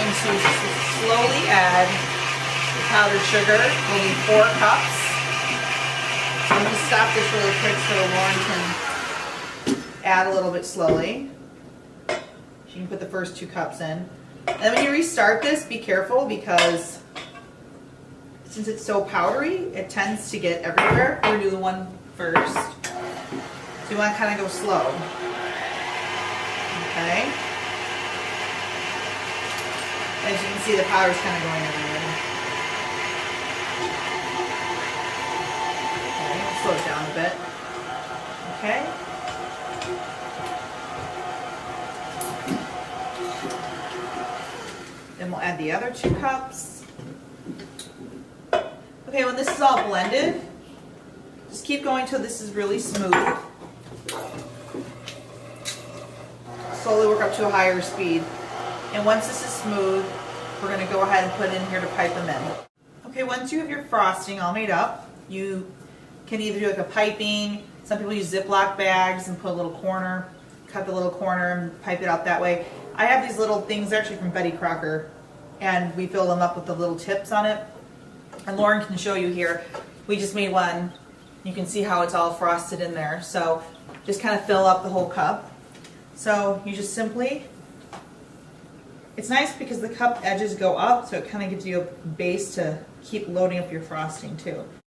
going to slowly add the powdered sugar. We'll need 4 cups. So I'm going to stop this really quick so Lauren can add a little bit slowly. She can put the first 2 cups in. And then when you restart this, be careful because since it's so powdery, it tends to get everywhere. We're going to do the one first. So you want to kind of go slow. Okay. As you can see, the powder's kind of going everywhere. Okay, I'll slow it down a bit. Okay. Then we'll add the other 2 cups. Okay, when this is all blended, just keep going till this is really smooth. Slowly work up to a higher speed. And once this is smooth, we're going to go ahead and put in here to pipe them in. Okay, once you have your frosting all made up, you can either do like a piping. Some people use Ziploc bags and put a little corner, cut the little corner and pipe it out that way. I have these little things actually from Betty Crocker, and we fill them up with the little tips on it. And Lauren can show you here. We just made one. You can see how it's all frosted in there. So just kind of fill up the whole cup. So you just simply, it's nice because the cup edges go up, so it kind of gives you a base to keep loading up your frosting too.